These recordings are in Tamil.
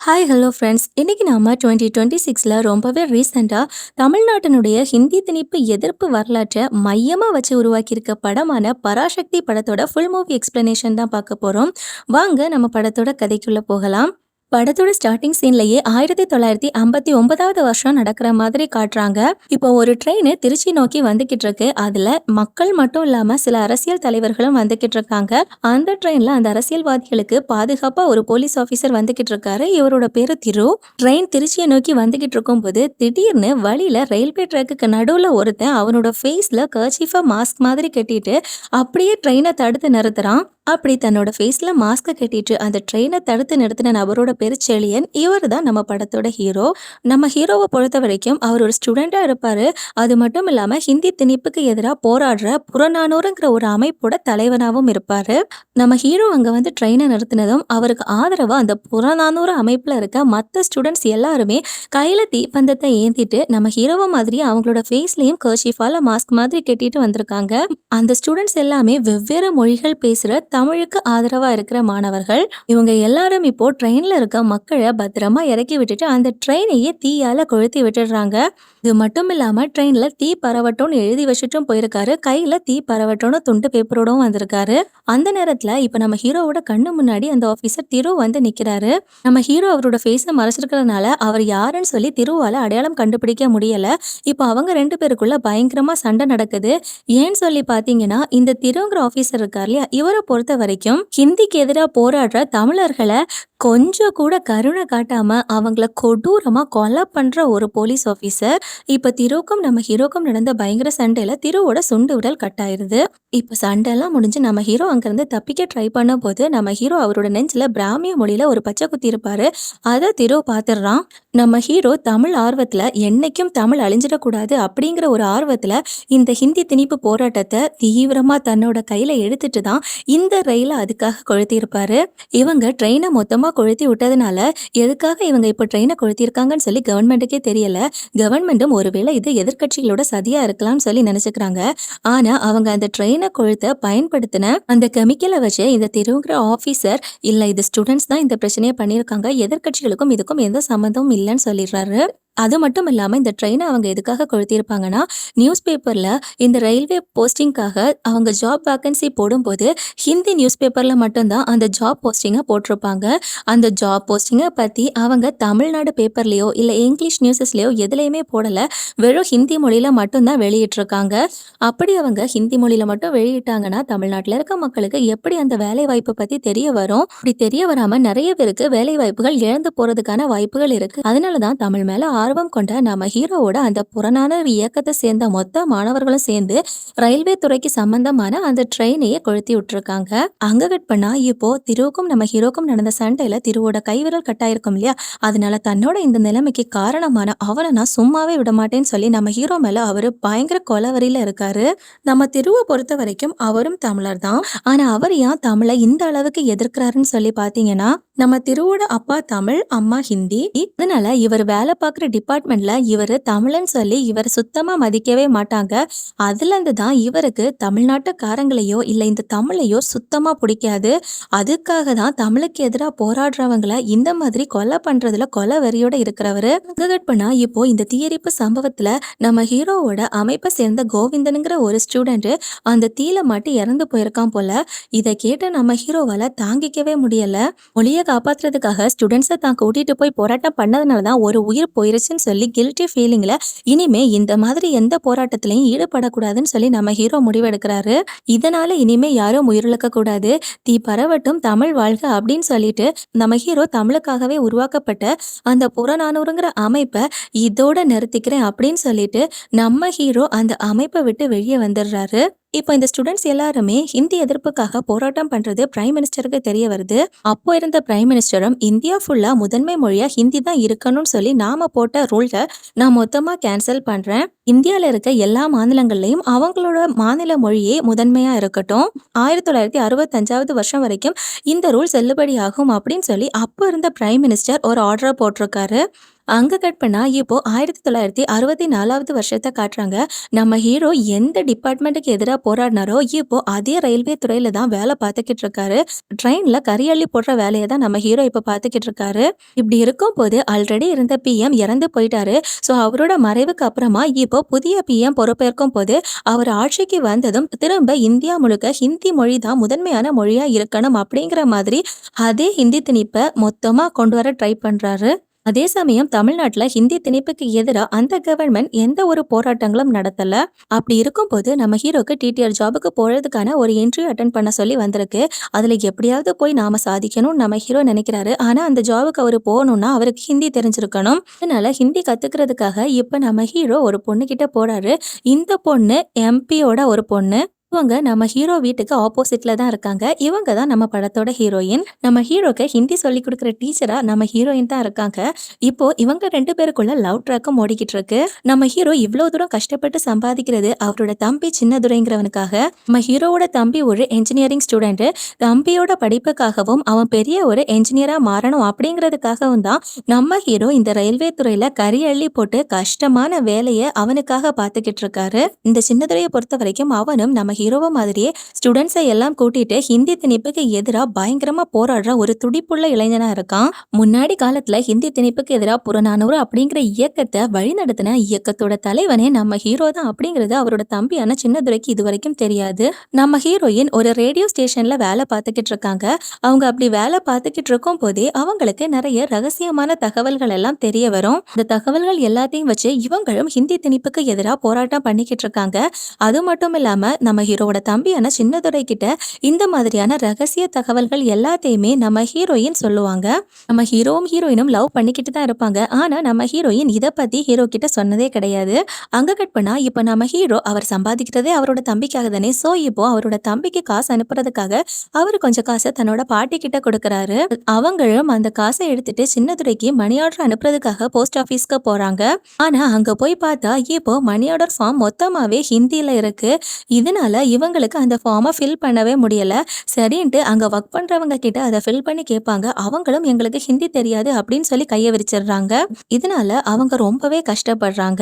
Hi hello friends. இன்னைக்கு நாம 2026ல ரொம்பவே ரீசெண்டா தமிழ்நாட்டினுடைய ஹிந்தி திணிப்பு எதிர்ப்பு வரலாற்றை மையமா வச்சு உருவாக்கியிருக்க படமான பராசக்தி படத்தோட ஃபுல் மூவி எக்ஸ்பிளனேஷன் தான் பார்க்க போறோம். வாங்க நம்ம படத்தோட கதைக்குள்ள போகலாம். படத்தோட ஸ்டார்ட்டிங் சீன்லயே 1959வது வருஷம் நடக்கிற மாதிரி காட்டுறாங்க. இப்போ ஒரு ட்ரெயின் திருச்சி நோக்கி வந்துகிட்டு இருக்கு. அதுல மக்கள் மட்டும் இல்லாம சில அரசியல் தலைவர்களும் வந்துகிட்டு இருக்காங்க. அந்த ட்ரெயின்ல அந்த அரசியல்வாதிகளுக்கு பாதுகாப்பா ஒரு போலீஸ் ஆபீசர் வந்துகிட்டு இருக்காரு. இவரோட பேரு திரு. ட்ரெயின் திருச்சியை நோக்கி வந்துகிட்டு இருக்கும்போது திடீர்னு வழியில ரயில்வே ட்ராக்குக்கு நடுவுல ஒருத்தன் அவனோட ஃபேஸ்ல கர்ச்சீஃபா மாஸ்க் மாதிரி கட்டிட்டு அப்படியே ட்ரெயினை தடுத்து நிறுத்துறான். அப்படி தன்னோட ஃபேஸ்ல மாஸ்க கட்டிட்டு அந்த ட்ரெயினை தடுத்து நிறுத்தின நபரோட பேரு செழியன். இவர் தான் நம்ம படத்தோட ஹீரோ. நம்ம ஹீரோவை பொறுத்த வரைக்கும் அவர் ஒரு ஸ்டூடெண்டா இருப்பாரு. அது மட்டும் இல்லாம ஹிந்தி திணிப்புக்கு எதிராக போராடுற புறநானூறுங்கிற ஒரு அமைப்போட தலைவனாகவும் இருப்பாரு. நம்ம ஹீரோ அங்க வந்து ட்ரெயினை நிறுத்தினதும் அவருக்கு ஆதரவா அந்த புறநானூறு அமைப்புல இருக்க மற்ற ஸ்டூடெண்ட்ஸ் எல்லாருமே கையில தீப்பந்தத்தை ஏந்திட்டு நம்ம ஹீரோவை மாதிரி அவங்களோட ஃபேஸ்லயும் கர்ச்சீஃபால மாஸ்க் மாதிரி கட்டிட்டு வந்திருக்காங்க. அந்த ஸ்டூடெண்ட்ஸ் எல்லாமே வெவ்வேறு மொழிகள் பேசுற தமிழுக்கு ஆதரவா இருக்கிற மாணவர்கள். இவங்க எல்லாரும் இப்போ ட்ரெயின்ல இருக்க மக்களை பத்திரமா இறக்கி விட்டுட்டு அந்த ட்ரெயினையே தீயால கொளுத்தி விட்டுடுறாங்க. இது மட்டும் இல்லாம ட்ரெயின்ல தீ பரவட்டும்னு எழுதி வச்சுட்டும் போயிருக்காரு. கையில தீ பரவட்டும்னு துண்டு பேப்பரோடவும் வந்திருக்காரு. அந்த நேரத்துல இப்ப நம்ம ஹீரோவோட கண்ணு முன்னாடி அந்த ஆபீசர் திரு வந்து நிக்கிறாரு. நம்ம ஹீரோ அவரோட ஃபேஸை மறைச்சிருக்கிறதுனால அவர் யாருன்னு சொல்லி திருவால அடையாளம் கண்டுபிடிக்க முடியல. இப்போ அவங்க ரெண்டு பேருக்குள்ள பயங்கரமா சண்டை நடக்குது. ஏன்னு சொல்லி பாத்தீங்கன்னா இந்த திருங்கிற ஆபீசர் இருக்கார் இல்லையா, இவரை பொறுத்த வரைக்கும் ஹிந்திக்கு எதிராக போராடுற தமிழர்களை கொஞ்சம் கூட கருணை காட்டாம அவங்கள கொடூரமா கொலை பண்ற ஒரு போலீஸ் ஆபீசர். இப்ப திருவுக்கும் நம்ம ஹீரோக்கும் நடந்த பயங்கர சண்டையில திருவோட சுண்டு விரல் கட் ஆயிருது. இப்ப சண்டை எல்லாம் முடிஞ்சு நம்ம ஹீரோ அங்கிருந்து தப்பிக்க ட்ரை பண்ண போது நம்ம ஹீரோ அவரோட நெஞ்சில பிராமிய மொழியில ஒரு பச்சை குத்தி இருப்பாரு. அதை திரு பாத்துடுறான். நம்ம ஹீரோ தமிழ் ஆர்வத்துல என்னைக்கும் தமிழ் அழிஞ்சிடக்கூடாது அப்படிங்கிற ஒரு ஆர்வத்துல இந்த ஹிந்தி திணிப்பு போராட்டத்தை தீவிரமா தன்னோட கையில எடுத்துட்டு தான் இந்த ரயில அதுக்காக கொளுத்தி இருப்பாரு. இவங்க ட்ரெயினை மொத்தமா கொளுத்தி விட்டதுனால எதுக்காக இவங்க இப்ப ட்ரெயினை கொளுத்திருக்காங்கன்னு சொல்லி கவர்மெண்ட்டுக்கே தெரியல. கவர்மெண்ட்டும் ஒருவேளை இது எதிர்கட்சிகளோட சதியா இருக்கலாம்னு சொல்லி நினைச்சுக்கிறாங்க. ஆனா அவங்க அந்த ட்ரெயினை கொளுத்த பயன்படுத்தின அந்த கெமிக்கலை வச்சு இந்த திருங்கிற ஆபீசர் இல்ல இது ஸ்டூடெண்ட்ஸ் தான் இந்த பிரச்சனையை பண்ணியிருக்காங்க, எதிர்கட்சிகளுக்கும் இதுக்கும் எந்த சம்மந்தமும் இல்லைன்னு சொல்லிடுறாரு. அது மட்டும் இல்லாம இந்த ட்ரெயினை அவங்க எதுக்காக கொளுத்திருப்பாங்கன்னா, நியூஸ் பேப்பர்ல இந்த ரயில்வே போஸ்டிங்காக அவங்க ஜாப் வேக்கன்சி போடும்போது ஹிந்தி நியூஸ் பேப்பர்ல மட்டும்தான் அந்த ஜாப் போஸ்டிங்கை போட்டிருப்பாங்க. அந்த ஜாப் போஸ்டிங்கை பத்தி அவங்க தமிழ்நாடு பேப்பர்லயோ இல்ல இங்கிலீஷ் நியூஸஸ்லயோ எதுலையுமே போடல. வெறும் ஹிந்தி மொழியில மட்டும்தான் வெளியிட்டிருக்காங்க. அப்படி அவங்க ஹிந்தி மொழியில மட்டும் வெளியிட்டாங்கன்னா தமிழ்நாட்டில் இருக்க மக்களுக்கு எப்படி அந்த வேலை வாய்ப்பை பத்தி தெரிய வரும்? அப்படி தெரிய வராம நிறைய பேருக்கு வேலை வாய்ப்புகள் இழந்து போறதுக்கான வாய்ப்புகள் இருக்கு. அதனாலதான் தமிழ் மேல ஆர்வம் கொண்ட நம்ம ஹீரோவோட அந்த புறநானூறு இயக்கத்தை சேர்ந்த மொத்த மாணவர்களும் சேர்ந்து ரயில்வே துறைக்கு சம்பந்தமான அந்த ட்ரெயினையே கொளுத்தி விட்டுருக்காங்க. அங்க கட் பண்ணா இப்போ திருவுக்கும் நம்ம ஹீரோக்கும் நடந்த சண்டையில திருவோட கைவிரல் கட்டாயிருக்கும் இல்லையா, அதனால தன்னோட இந்த நிலைமைக்கு காரணமான அவனை நான் சும்மாவே விட மாட்டேன்னு சொல்லி நம்ம ஹீரோ மேல அவரு பயங்கர கொலவரியில இருக்காரு. நம்ம திருவை பொறுத்த வரைக்கும் அவரும் தமிழர் தான். ஆனா அவர் ஏன் தமிழை இந்த அளவுக்கு எதிர்க்கிறாருன்னு சொல்லி பாத்தீங்கன்னா, நம்ம திருவோட அப்பா தமிழ், அம்மா ஹிந்தி. இதனால இவர் வேலை பார்க்குற டிபார்ட்மெண்ட்ல இவர் தமிழன்னு சொல்லி இவர் சுத்தமா மதிக்கவே மாட்டாங்க. அதுல இருந்து தான் இவருக்கு தமிழ்நாட்டுக்காரங்களையோ இல்ல இந்த தமிழையோ சுத்தமா பிடிக்காது. அதுக்காக தான் தமிழுக்கு எதிராக போராடுறவங்களை இந்த மாதிரி கொலை பண்றதுல கொலை வெறியோட இருக்கிறவரு. பண்ணா இப்போ இந்த தீயரிப்பு சம்பவத்துல நம்ம ஹீரோவோட அமைப்பை சேர்ந்த கோவிந்தனுங்கிற ஒரு ஸ்டூடெண்ட் அந்த தீல மாட்டி இறந்து போயிருக்கான் போல. இதை கேட்ட நம்ம ஹீரோவால தாங்கிக்கவே முடியல. மொழியை காப்பாத்துறதுக்காக ஸ்டூடெண்ட்ஸை தான் கூட்டிட்டு போய் போராட்டம் பண்ணதுனாலதான் ஒரு உயிர் போயிருச்சுன்னு சொல்லி கில்ட்டி ஃபீலிங்ல இனிமே இந்த மாதிரி எந்த போராட்டத்திலையும் ஈடுபடக்கூடாதுன்னு சொல்லி நம்ம ஹீரோ முடிவெடுக்கிறாரு. இதனால இனிமே யாரும் உயிரிழக்க கூடாது, தீ பரவட்டும், தமிழ் வாழ்க அப்படின்னு சொல்லிட்டு நம்ம ஹீரோ தமிழுக்காகவே உருவாக்கப்பட்ட அந்த புறநானூறுங்கிற அமைப்பை இதோட நிறுத்திக்கிறேன் அப்படின்னு சொல்லிட்டு நம்ம ஹீரோ அந்த அமைப்பை விட்டு வெளியே வந்துடுறாரு. இப்போ இந்த ஸ்டூடெண்ட்ஸ் எல்லாருமே ஹிந்தி எதிர்ப்புக்காக போராட்டம் பண்றது பிரைம் மினிஸ்டருக்கு தெரிய வருது. அப்போ இருந்த பிரைம் மினிஸ்டரும் இந்தியா ஃபுல்லா முதன்மை மொழியா ஹிந்தி தான் இருக்கணும்னு சொல்லி நாம போட்ட ரூல்ஸை நான் மொத்தமா கேன்சல் பண்றேன். இந்தியால இருக்க எல்லா மாநிலங்கள்லயும் அவங்களோட மாநில மொழியே முதன்மையா இருக்கட்டும். 1965வது வருஷம் வரைக்கும் இந்த ரூல் செல்லுபடி ஆகும் அப்படின்னு சொல்லி அப்போ இருந்த பிரைம் மினிஸ்டர் ஒரு ஆர்டரை போட்டிருக்காரு. அங்க கட் பண்ணா இப்போ 1964வது வருஷத்த காட்டுறாங்க. நம்ம ஹீரோ எந்த டிபார்ட்மெண்ட்டுக்கு எதிரா போராடினாரோ, இப்போ அதே ரயில்வே துறையில தான் வேலை பார்த்துக்கிட்டு இருக்காரு. ட்ரெயின்ல கரி அள்ளி போடுற வேலைய தான் நம்ம ஹீரோ இப்ப பார்த்துக்கிட்டு இருக்காரு. இப்படி இருக்கும்போது ஆல்ரெடி இருந்த பிஎம் இறந்து போயிட்டாரு. ஸோ அவரோட மறைவுக்கு அப்புறமா இப்போ புதிய பிஎம் பொறுப்பேற்கும் போது, அவர் ஆட்சிக்கு வந்ததும் திரும்ப இந்தியா முழுக்க ஹிந்தி மொழி தான் முதன்மையான மொழியா இருக்கணும் அப்படிங்கிற மாதிரி அதே ஹிந்தி திணிப்ப மொத்தமா கொண்டு வர ட்ரை பண்றாரு. அதே சமயம் தமிழ்நாட்டுல ஹிந்தி திணிப்புக்கு எதிரா அந்த கவர்மெண்ட் எந்த ஒரு போராட்டங்களும் நடத்தல. அப்படி இருக்கும்போது நம்ம ஹீரோக்கு டிடிஆர் ஜாபுக்கு போறதுக்கான ஒரு இன்டர்வியூ அட்டெண்ட் பண்ண சொல்லி வந்திருக்கு. அதுல எப்படியாவது போய் நாம சாதிக்கணும்னு நம்ம ஹீரோ நினைக்கிறாரு. ஆனா அந்த ஜாபுக்கு அவரு போகணும்னா அவருக்கு ஹிந்தி தெரிஞ்சிருக்கணும். அதனால ஹிந்தி கத்துக்கிறதுக்காக இப்ப நம்ம ஹீரோ ஒரு பொண்ணு கிட்ட போறாரு. இந்த பொண்ணு எம்பியோட ஒரு பொண்ணு. இவங்க நம்ம ஹீரோ வீட்டுக்கு ஆப்போசிட்ல தான் இருக்காங்க. இவங்க தான் நம்ம படத்தோட ஹீரோயின். நம்ம ஹீரோக்கு ஹிந்தி சொல்லிக் கொடுக்குற டீச்சரா நம்ம ஹீரோயின் தான் இருக்காங்க. இப்போ இவங்க 2 பேருக்குள்ள லவ் ட்ராக்கும் ஓடிக்கிட்டு இருக்கு. நம்ம ஹீரோ இவ்வளவு தூரம் கஷ்டப்பட்டு சம்பாதிக்கிறது அவரோட தம்பி சின்னதுரைங்கிறவனுக்காக. நம்ம ஹீரோவோட தம்பி ஒரு என்ஜினியரிங் ஸ்டூடெண்ட். தம்பியோட படிப்புக்காகவும் அவன் பெரிய ஒரு என்ஜினியரா மாறணும் அப்படிங்கிறதுக்காகவும் தான் நம்ம ஹீரோ இந்த ரயில்வே துறையில கரி அள்ளி போட்டு கஷ்டமான வேலையை அவனுக்காக பார்த்துக்கிட்டு இருக்காரு. இந்த சின்னதுரையை பொறுத்த வரைக்கும் அவனும் நம்ம ஹீரோவ மாதிரியே ஸ்டூடெண்ட்ஸை எல்லாம் கூட்டிட்டு ஹிந்தி திணிப்புக்கு எதிரா பயங்கரமா போராடுற ஒரு துடிப்புள்ள இளைஞனா இருக்கான். முன்னாடி காலத்துல ஹிந்தி திணிப்புக்கு எதிரா புறநானூறு அப்படிங்கிற இயக்கத்தை வழிநடத்தின இயக்கத்தோட தலைவனே நம்ம ஹீரோ தான் அப்படிங்கிறது அவரோட தம்பியான சின்னதுரைக்கு இதுவரைக்கும் தெரியாது. நம்ம ஹீரோயின் ஒரு ரேடியோ ஸ்டேஷன்ல வேலை பார்த்துக்கிட்டு இருக்காங்க. அவங்க அப்படி வேலை பார்த்துக்கிட்டு இருக்கும் போதே அவங்களுக்கு நிறைய ரகசியமான தகவல்கள் எல்லாம் தெரிய வரும். இந்த தகவல்கள் எல்லாத்தையும் வச்சு இவங்களும் ஹிந்தி திணிப்புக்கு எதிரா போராட்டம் பண்ணிக்கிட்டு இருக்காங்க. அது மட்டும் இல்லாம நம்ம ஹீரோவோட தம்பியான சின்னதுரை கிட்ட இந்த மாதிரியான ரகசிய தகவல்கள் எல்லாத்தையுமே நம்ம ஹீரோயின் சொல்லுவாங்க. நம்ம ஹீரோவும் ஹீரோயினும் லவ் பண்ணிக்கிட்டு தான் இருப்பாங்க. ஆனா நம்ம ஹீரோயின் இத பத்தி ஹீரோ கிட்ட சொன்னதே கிடையாது. அங்க கட் பண்ணா இப்ப நம்ம ஹீரோ அவர் சம்பாதிக்கிறதே அவரோட தம்பிக்காக தானே. சோ இப்போ அவரோட தம்பிக்கு காசு அனுப்புறதுக்காக அவர் கொஞ்சம் காசை தன்னோட பாட்டி கிட்ட கொடுக்கறாரு. அவங்களும் அந்த காசை எடுத்துட்டு சின்னதுரைக்கு மணி ஆர்டர் அனுப்புறதுக்காக போஸ்ட் ஆபீஸ்க்கு போறாங்க. ஆனா அங்க போய் பார்த்தா இப்போ மணி ஆர்டர் ஃபார்ம் மொத்தமாவே ஹிந்தியில இருக்கு. இதனால இவங்களுக்கு அந்த ஃபார்மை ஃபில் பண்ணவே முடியல. சரின்ட்டு அங்க ஒர்க் பண்றவங்க கிட்ட அதை ஃபில் பண்ணி கேட்பாங்க. அவங்களும் எங்களுக்கு ஹிந்தி தெரியாது அப்படின்னு சொல்லி கையை விரிச்சிடுறாங்க. இதனால அவங்க ரொம்பவே கஷ்டப்படுறாங்க.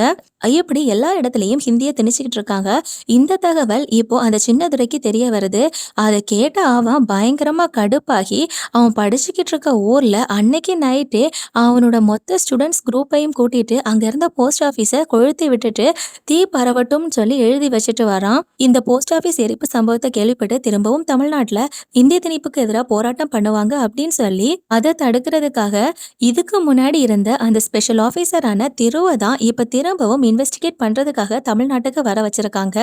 இப்படி எல்லா இடத்துலயும் ஹிந்தியை திணிச்சுக்கிட்டு இருக்காங்க. இந்த தகவல் இப்போ அந்த சின்னதுரைக்கு தெரிய வருது. அதை கேட்ட அவன் பயங்கரமா கடுப்பாகி அவன் படிச்சுக்கிட்டு இருக்க ஊர்ல அன்னைக்கு நைட்டே அவனோட மொத்த ஸ்டூடெண்ட்ஸ் குரூப்பையும் கூட்டிட்டு அங்க இருந்த போஸ்ட் ஆபீஸை கொளுத்தி விட்டுட்டு தீ பரவட்டும் சொல்லி எழுதி வச்சுட்டு வரான். இந்த போஸ்ட் ஆபீஸ் எரிப்பு சம்பவத்தை கேள்விப்பட்டு திரும்பவும் தமிழ்நாட்டுல இந்திய திணிப்புக்கு எதிராக போராட்டம் பண்ணுவாங்க அப்படின்னு சொல்லி அதை தடுக்கிறதுக்காக இதுக்கு முன்னாடி இருந்த அந்த ஸ்பெஷல் ஆபீசரான திருவை தான் இப்ப திரும்பவும் இன்வெஸ்டிகேட் பண்றதுக்காக தமிழ்நாட்டுக்கு வர வச்சிருக்காங்க.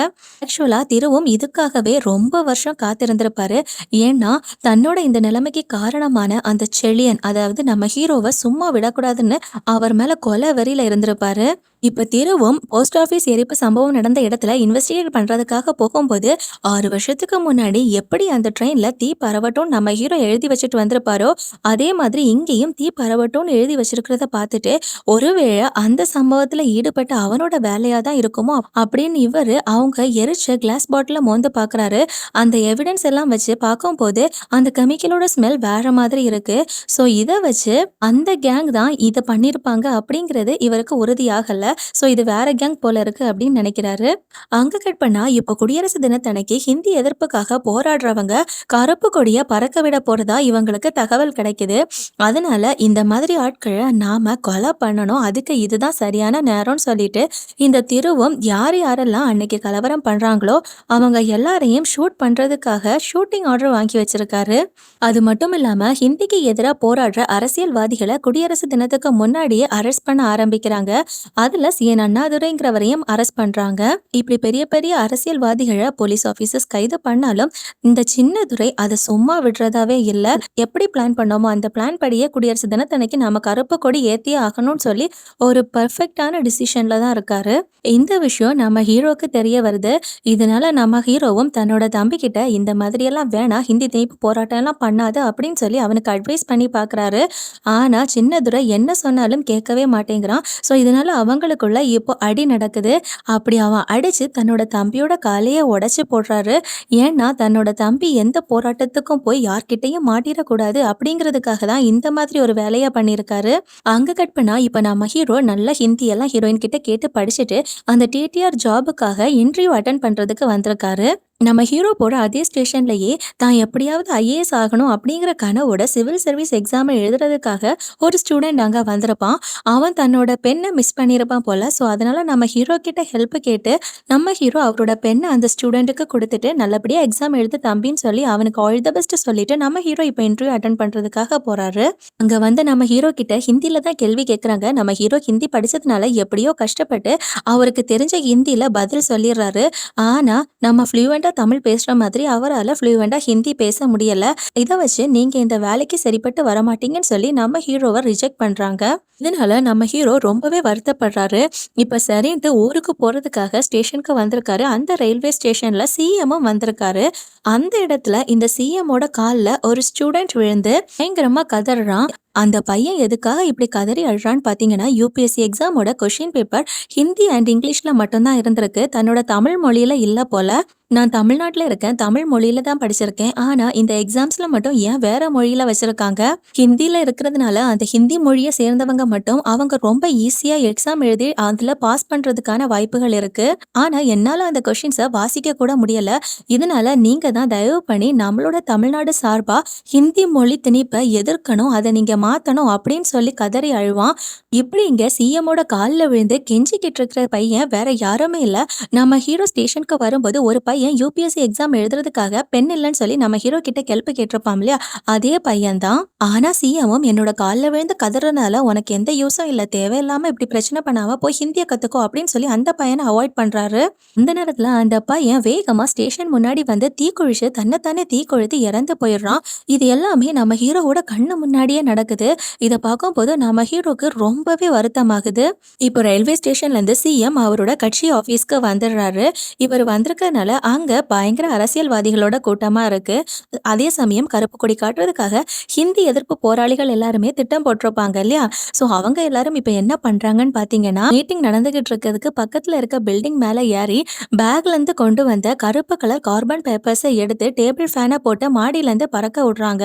ஆக்சுவலா திருவும் இதுக்காகவே ரொம்ப வருஷம் காத்திருந்திருப்பாரு. ஏன்னா தன்னோட இந்த நிலைமைக்கு காரணமான அந்த செழியன், அதாவது நம்ம ஹீரோவை சும்மா விடக்கூடாதுன்னு அவர் மேல கொலை வெறியில இருந்திருப்பாரு. இப்ப திருவும் போஸ்ட் ஆபீஸ் எரிப்பு சம்பவம் நடந்த இடத்துல இன்வெஸ்டிகேட் பண்றதுக்காக போகும்போது 6 வருஷத்துக்கு முன்னாடி எப்படி அந்த ட்ரெயின்ல தீ பரவட்டும் நம்ம ஹீரோ எழுதி வச்சுட்டு வந்திருப்பாரோ அதே மாதிரி இங்கேயும் தீ பரவட்டும்னு எழுதி வச்சிருக்கிறத பார்த்துட்டு ஒருவேளை அந்த சம்பவத்துல ஈடுபட்ட அவனோட வேலையா தான் இருக்குமோ அப்படின்னு இவரு அவங்க எரிச்ச கிளாஸ் பாட்டில மோந்து பாக்குறாரு. அந்த எவிடன்ஸ் எல்லாம் வச்சு பார்க்கும்போது அந்த கெமிக்கலோட ஸ்மெல் வேற மாதிரி இருக்கு. ஸோ இதை வச்சு அந்த கேங் தான் இதை பண்ணியிருப்பாங்க அப்படிங்கிறது இவருக்கு உறுதியாகல. ஸோ இது வேற கேங் போல இருக்கு அப்படின்னு நினைக்கிறாரு. அங்க கட் பண்ணா இப்போ குடியரசு தினத்தன்னைக்கு ஹிந்தி எதிர்ப்புக்காக போராடுறவங்க கருப்பு கொடியை பறக்க விட போறதா இவங்களுக்கு தகவல் கிடைக்குது. அதனால இந்த மாதிரி ஆட்களை நாம கொலை பண்ணணும், அதுக்கு இதுதான் சரியான நேரம்னு சொல்லிட்டு இந்த திருவும் யார் யாரெல்லாம் அன்னைக்கு கலவரம் பண்றாங்களோ அவங்க எல்லாரையும் ஷூட் பண்றதுக்காக ஷூட்டிங் ஆர்டர் வாங்கி வச்சிருக்காரு. அது மட்டும் இல்லாம ஹிந்திக்கு எதிராக போராடுற அரசியல்வாதிகளை குடியரசு தினத்துக்கு முன்னாடியே அரெஸ்ட் பண்ண ஆரம்பிக்கிறாங்க. அதுல சிஎன் அண்ணாதுரைங்கிறவரையும் அரெஸ்ட் பண்றாங்க. இப்படி பெரிய பெரிய அரசியல்வாதிகளை போலீஸ் ஆபீசர்ஸ் கைது பண்ணாலும் இந்த சின்னதுரை அதை சும்மா விடுறதாவே இல்ல. எப்படி பிளான் பண்ணோமோ அந்த பிளான் படியே குடியரசு தினத்தன்னைக்கு நாம கருப்பு கொடி ஏத்தியே ஆகணும்னு சொல்லி ஒரு பர்ஃபெக்டான டிசிஷன்ல தான் இருக்காரு. இந்த விஷயம் நம்ம ஹீரோக்கு தெரிய வருது. இதனால நம்ம ஹீரோவும் தன்னோட தம்பி கிட்ட இந்த மாதிரி எல்லாம் வேணாம், ஹிந்தி திணிப்பு போராட்டம் எல்லாம் பண்ணாது அப்படின்னு சொல்லி அவனுக்கு அட்வைஸ் பண்ணி பாக்குறாரு. ஆனா சின்னதுரை என்ன சொன்னாலும் கேட்கவே மாட்டேங்கிறான். ஸோ இதனால அவங்களுக்குள்ள அவங்களுக்குள்ள இப்போ அடி நடக்குது. அப்படி அவன் அடிச்சு தன்னோட தம்பியோட காலையே உடைச்சு போடுறாரு. ஏன்னா தன்னோட தம்பி எந்த போராட்டத்துக்கும் போய் யார்கிட்டயும் மாட்டிறக்கூடாது அப்படிங்கிறதுக்காக தான் இந்த மாதிரி ஒரு வேலைய பண்ணியிருக்காரு. அங்க கட் பண்ணா இப்ப நம்ம ஹீரோ நல்லா ஹிந்தி எல்லாம் ஹீரோயின் கிட்ட கேட்டு படிச்சுட்டு அந்த டிடிஆர் ஜாபுக்காக இன்டர்வியூ அட்டெண்ட் பண்றதுக்கு வந்திருக்காரு. நம்ம ஹீரோ போற அதே ஸ்டேஷன்லயே தான் எப்படியாவது ஐஏஎஸ் ஆகணும் அப்படிங்கிற கனவோட சிவில் சர்வீஸ் எக்ஸாமை எழுதுறதுக்காக ஒரு ஸ்டூடெண்ட் அங்க வந்திருப்பான். அவன் தன்னோட பெண்ணை மிஸ் பண்ணியிருப்பான் போல. ஸோ அதனால நம்ம ஹீரோ கிட்ட ஹெல்ப் கேட்டு நம்ம ஹீரோ அவரோட பெண்ணை அந்த ஸ்டூடெண்ட்டுக்கு கொடுத்துட்டு நல்லபடியா எக்ஸாம் எழுது தம்பின்னு சொல்லி அவனுக்கு ஆல் த பெஸ்ட் சொல்லிட்டு நம்ம ஹீரோ இப்போ இன்டர்வியூ அட்டன் பண்றதுக்காக போறாரு. அங்க வந்து நம்ம ஹீரோ கிட்ட ஹிந்தில தான் கேள்வி கேட்கறாங்க. நம்ம ஹீரோ ஹிந்தி படிச்சதுனால எப்படியோ கஷ்டப்பட்டு அவருக்கு தெரிஞ்ச ஹிந்தில பதில் சொல்லிடுறாரு. ஆனா நம்ம ஃப்ளூவெண்டா தமிழ் பேசுற மாதிரி அவரால ஃப்ளூவெண்டா ஹிந்தி பேச முடியல. இதை வச்சு நீங்க இந்த வேலைக்கு சரிப்பட்டு வரமாட்டீங்கன்னு சொல்லி நம்ம ஹீரோவை ரிஜெக்ட் பண்றாங்க. இதனால நம்ம ஹீரோ ரொம்பவே வருத்தப்படுறாரு. இப்ப சரின்ட்டு ஊருக்கு போறதுக்காக ஸ்டேஷனுக்கு வந்திருக்காரு. அந்த ரயில்வே ஸ்டேஷன்ல சிஎம்மும் வந்திருக்காரு. அந்த இடத்துல இந்த சிஎம்மோட கால்ல ஒரு ஸ்டூடெண்ட் விழுந்து பயங்கரமா கதறான். அந்த பையன் எதுக்காக இப்படி கதறி அழுறான்னு பாத்தீங்கன்னா, யூபிஎஸ்சி எக்ஸாமோட கொஸ்டின் பேப்பர் ஹிந்தி அண்ட் இங்கிலீஷ்ல மட்டும்தான் இருந்திருக்கு. தன்னோட தமிழ் மொழியில இல்ல போல. நான் தமிழ்நாட்டுல இருக்கேன், தமிழ் மொழியில தான் படிச்சிருக்கேன். ஆனா இந்த எக்ஸாம்ஸ்ல மட்டும் ஏன் வேற மொழியில வச்சிருக்காங்க? ஹிந்தில இருக்கிறதுனால அந்த ஹிந்தி மொழியை சேர்ந்தவங்க மட்டும் அவங்க ரொம்ப ஈஸியா எக்ஸாம் எழுதி அதுல பாஸ் பண்றதுக்கான வாய்ப்புகள் இருக்கு. ஆனா என்னால அந்த கொஸ்டின்ஸை வாசிக்க கூட முடியல. இதனால நீங்க தான் தயவு பண்ணி நம்மளோட தமிழ்நாடு சார்பா ஹிந்தி மொழி திணிப்பை எதிர்க்கணும், அதை நீங்க மாத்தணும் அப்படின்னு சொல்லி கதறி அழுவான். இப்படி இங்க சிஎம்மோட காலில் விழுந்து கெஞ்சிக்கிட்டு இருக்கிற பையன் வேற யாருமே இல்ல. நம்ம ஹீரோ ஸ்டேஷனுக்கு வரும்போது ஒரு பையன் யூபிஎஸ்சி எக்ஸாம் எழுதுறதுக்காக பெண் இல்லைன்னு சொல்லி நம்ம ஹீரோ கிட்ட கெல்ப் கேட்டிருப்பான் இல்லையா, அதே பையன் தான். ஆனா சிஎம்மும் என்னோட காலில் விழுந்து கதறனால உனக்கு எந்த யூஸும் இல்ல, தேவையில்லாம இப்படி பிரச்சனை பண்ணாம போய் ஹிந்தியை கத்துக்கோ அப்படின்னு சொல்லி அந்த பையனை அவாய்ட் பண்றாரு. இந்த நேரத்துல அந்த பையன் வேகமா ஸ்டேஷன் முன்னாடி வந்து தீக்குழிச்சு தன்னைத்தானே தீக்குழித்து இறந்து போயிடுறான். இது எல்லாமே நம்ம ஹீரோவோட கண்ணு முன்னாடியே நடக்குது. இதை பார்க்கும்போது நம்ம ஹீரோக்கு ரொம்பவே வருத்தமாகுது. இப்போ ரயில்வே ஸ்டேஷன்ல இருந்து சிஎம் அவரோட கட்சி ஆபீஸ்க்கு வந்துடுறாரு. இவர் வந்திருக்கிறதுனால அங்க பயங்கர அரசியல்வாதிகளோட கூட்டமா இருக்கு. அதே சமயம் கருப்பு கொடி காட்டுறதுக்காக ஹிந்தி எதிர்ப்பு போராளிகள் எல்லாருமே திட்டம் போட்டிருப்பாங்க இல்லையா. ஸோ அவங்க எல்லாரும் இப்போ என்ன பண்றாங்கன்னு பாத்தீங்கன்னா, மீட்டிங் நடந்துகிட்டு இருக்கிறதுக்கு பக்கத்துல இருக்க பில்டிங் மேல ஏறி பேக்ல இருந்து கொண்டு வந்த கருப்பு கலர் கார்பன் பேப்பர்ஸை எடுத்து டேபிள் ஃபேனை போட்டு மாடியில இருந்து பறக்க விடுறாங்க.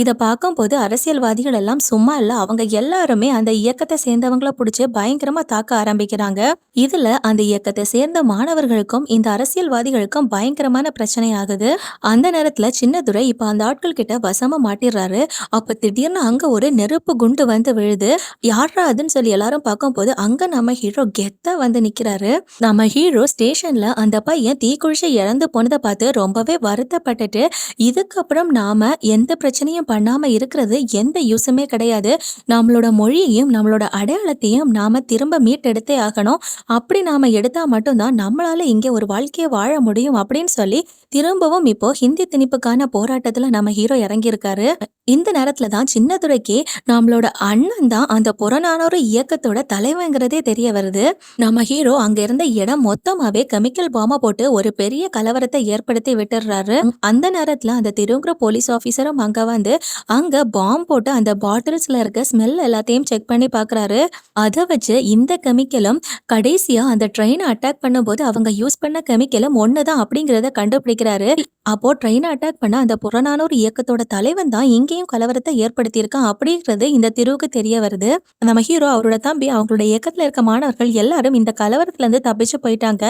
இதை பார்க்கும்போது அரசியல்வாதிகள் எல்லாம் சும்மா இல்ல, அவங்க எல்லாருமே அந்த இயக்கத்தை சேர்ந்தவங்கள பிடிச்சி பயங்கரமா தாக்க ஆரம்பிக்கிறாங்க. இதுல அந்த இயக்கத்தை சேர்ந்த மாணவர்களுக்கும் இந்த அரசியல்வாதிகளுக்கும் பயங்கரமான பிரச்சனை ஆகுது. அந்த நேரத்துல சின்னதுரை இப்ப அந்த ஆட்கள் கிட்ட வசமா மாட்டிடுறாரு. அப்ப திடீர்னு அங்க ஒரு நெருப்பு குண்டு வந்து விழுது. யாரா அதுன்னு சொல்லி எல்லாரும் பார்க்கும்போது அங்க நம்ம ஹீரோ கெத்தா வந்து நிக்கிறாரு. நம்ம ஹீரோ ஸ்டேஷன்ல அந்த பையன் தீக்குழிச்சு இறந்து போனதை பார்த்து ரொம்பவே வருத்தப்பட்டுட்டு, இதுக்கப்புறம் நாம எந்த பிரச்சனையும் பண்ணாம இருக்கிறது எந்த யூஸுமே கிடையாது, நம்மளோட மொழியையும் நம்மளோட அடையாளத்தையும் நாம திரும்ப மீட்டெடுத்தே ஆகணும், அப்படி நாம எடுத்தா மட்டும்தான் நம்மளால இங்கே ஒரு வாழ்க்கையை வாழ முடியும் அப்படின்னு சொல்லி திரும்பவும் இப்போ ஹிந்தி திணிப்புக்கான போராட்டத்துல நம்ம ஹீரோ இறங்கியிருக்காரு. இந்த நேரத்துல தான் சின்னதுரைக்கு நம்மளோட அண்ணன் தான் அந்த புறநானூறு இயக்கத்தோட தலைவங்கிறதே தெரிய வருது. நம்ம ஹீரோ அங்க இருந்த இடம் மொத்தமாவே கெமிக்கல் பாம்பை போட்டு ஒரு பெரிய கலவரத்தை ஏற்படுத்தி விட்டுறாரு. அந்த நேரத்துல அந்த திருங்குற போலீஸ் ஆபீசரும் அங்க வந்து அங்க பாம்பு போட்டு அந்த பாட்டில்ஸ்ல இருக்க ஸ்மெல் எல்லாத்தையும் செக் பண்ணி பாக்குறாரு. அதை வச்சு இந்த கெமிக்கலும் கடைசியா அந்த ட்ரெயினை அட்டாக் பண்ணும்போது அவங்க யூஸ் பண்ண கெமிக்கலும் ஒண்ணுதான் அப்படிங்கறத கண்டுபிடிக்கிறாரு. அப்போ ட்ரெயினை அட்டாக் பண்ண அந்த புறநானூறு இயக்கத்தோட தலைவன் தான் இங்கேயும் கலவரத்தை ஏற்படுத்தியிருக்கான் அப்படிங்கிறது இந்த திருவுக்கு தெரிய வருது. நம்ம ஹீரோ அவரோட தம்பி அவங்களோட இயக்கத்துல இருக்க மாணவர்கள் எல்லாரும் இந்த கலவரத்துல இருந்து தப்பிச்சு போயிட்டாங்க.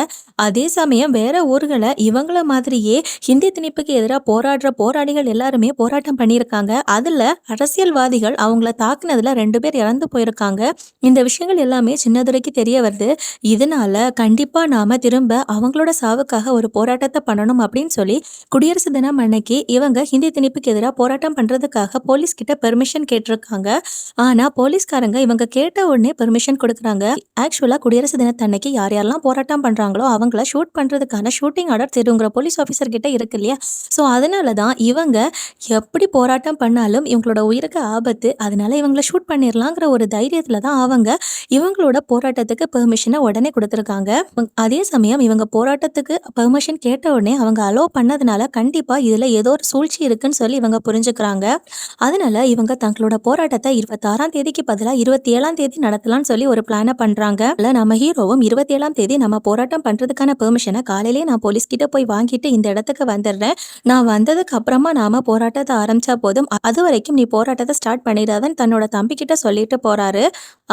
அதே சமயம் வேற ஊர்களை இவங்கள மாதிரியே ஹிந்தி திணிப்புக்கு எதிராக போராடுற போராளிகள் எல்லாருமே போராட்டம் பண்ணியிருக்காங்க. அதுல அரசியல்வாதிகள் அவங்கள தாக்குனதுல 2 பேர் இறந்து போயிருக்காங்க. இந்த விஷயங்கள் எல்லாமே சின்னதுரைக்கு தெரிய வருது. இதனால கண்டிப்பா நாம திரும்ப அவங்களோட சாவுக்காக ஒரு போராட்டத்தை பண்ணணும் அப்படின்னு சொல்லி குடியரசு தினம் அன்னைக்கு இவங்க ஹிந்தி திணிப்புக்கு எதிராக போராட்டம் பண்றதுக்காக போலீஸ் கிட்ட பெர்மிஷன் கேட்டிருக்காங்க. ஆனா போலீஸ்காரங்க இவங்க கேட்ட உடனே பெர்மிஷன் கொடுக்குறாங்க. ஆக்சுவலா குடியரசு தினத்தன்னைக்கு யார் யாரெல்லாம் போராட்டம் பண்றாங்களோ அவங்கள ஷூட் பண்றதுக்கான ஷூட்டிங் ஆர்டர் திருங்குற போலீஸ் ஆஃபீஸர் கிட்ட இருக்கு இல்லையா. ஸோ அதனாலதான் இவங்க எப்படி போராட்டம் பண்ணாலும் இவங்களோட உயிருக்கு ஆபத்து, அதனால இவங்கள ஷூட் பண்ணிடலாங்கிற ஒரு தைரியத்துல தான் அவங்க இவங்களோட போராட்டத்துக்கு பெர்மிஷனை உடனே கொடுத்துருக்காங்க. அதே சமயம் இவங்க போராட்டத்துக்கு பெர்மிஷன் பெர்மிஷன் கேட்ட உடனே அவங்க அலோவ் பண்ணதுனால கண்டிப்பா இதுல ஏதோ ஒரு சூழ்ச்சி இருக்குன்னு சொல்லி இவங்க புரிஞ்சுக்கிறாங்க. அதனால இவங்க தங்களோட போராட்டத்த 26ஆம் தேதிக்கு பதிலா 27ஆம் தேதி நடத்தலாம்னு சொல்லி ஒரு பிளான பண்றாங்க. இல்ல நம்ம ஹீரோவும் 27ஆம் தேதி நம்ம போராட்டம் பண்றதுக்கான பெர்மிஷன காலையிலேயே நான் போலீஸ் கிட்ட போய் வாங்கிட்டு இந்த இடத்துக்கு வந்துடுறேன். நான் வந்ததுக்கு அப்புறமா நாம போராட்டத்த ஆரம்பிச்சா போதும். அது வரைக்கும் நீ போராட்டத்த ஸ்டார்ட் பண்ணிடாதன்னு தன்னோட தம்பி கிட்ட சொல்லிட்டு போறாரு.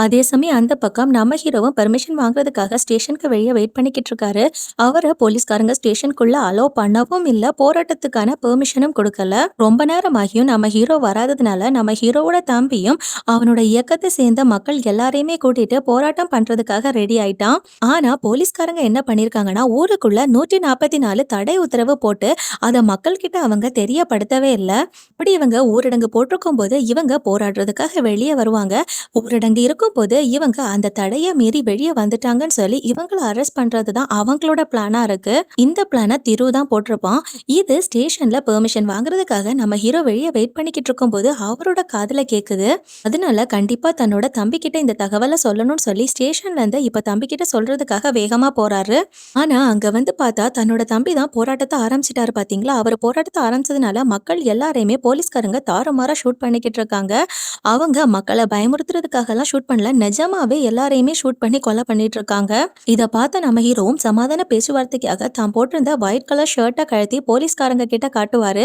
அதே சமயம் அந்த பக்கம் நம்ம ஹீரோவும் பெர்மிஷன் வாங்குறதுக்காக ஸ்டேஷனுக்கு வெளியே வெயிட் பண்ணிக்கிட்டு இருக்காரு. அவரை போலீஸ்காரங்க ஸ்டேஷனுக்குள்ள அலோவ் பண்ணவும் இல்ல, போராட்டத்துக்கான பெர்மிஷனும் கொடுக்கல. ரொம்ப நேரம் ஆகியும் நம்ம ஹீரோ வராததுனால நம்ம ஹீரோவோட தம்பியும் அவனோட இயக்கத்தை சேர்ந்த மக்கள் எல்லாரையுமே கூட்டிட்டு போராட்டம் பண்றதுக்காக ரெடி ஆயிட்டான். ஆனா போலீஸ்காரங்க என்ன பண்ணிருக்காங்கன்னா ஊருக்குள்ள 144 தடை உத்தரவு போட்டு அதை மக்கள் கிட்ட அவங்க தெரியப்படுத்தவே இல்லை. இப்படி இவங்க ஊரடங்கு போட்டிருக்கும் போது இவங்க போராடுறதுக்காக வெளியே வருவாங்க. ஊரடங்கு இருக்கும்போது இவங்க அந்த தடையை மீறி வெளியே வந்துட்டாங்கன்னு சொல்லி இவங்களை அரெஸ்ட் பண்றதுதான் அவங்களோட பிளானா இருக்கு. இந்த பிளான திரு தான் போட்டிருப்பான். இது ஸ்டேஷன்ல பெர்மிஷன் வாங்குறதுக்காக நம்ம ஹீரோ வெளியே வெயிட் பண்ணிக்கிட்டு இருக்கும் போது அவரோட காதுல கேக்குது. அதனால கண்டிப்பா தன்னோட தம்பி கிட்ட இந்த தகவலை சொல்லணும்னு சொல்லி ஸ்டேஷன்ல இருந்து இப்ப தம்பி கிட்ட சொல்றதுக்காக வேகமா போறாரு. ஆனா அங்க வந்து பார்த்தா தன்னோட தம்பி தான் போராட்டத்தை ஆரம்பிச்சிட்டாரு பாத்தீங்களா. அவர் போராட்டத்தை ஆரம்பிச்சதுனால மக்கள் எல்லாரையுமே போலீஸ்காரங்க தாறுமாறா ஷூட் பண்ணிக்கிட்டு இருக்காங்க. அவங்க மக்களை பயமுறுத்துறதுக்காக எல்லாம் ஷூட் பண்ணல, நிஜமாவே எல்லாரையுமே ஷூட் பண்ணி கொலை பண்ணிட்டு இருக்காங்க. இத பார்த்த நம்ம ஹீரோவும் சமாதான பேச்சுவார்த்தைக்காக தான் போட்டிருந்த ஒயிட் கலர் ஷர்ட்டை கழட்டி போலீஸ்காரங்க கிட்ட காட்டுவாரு.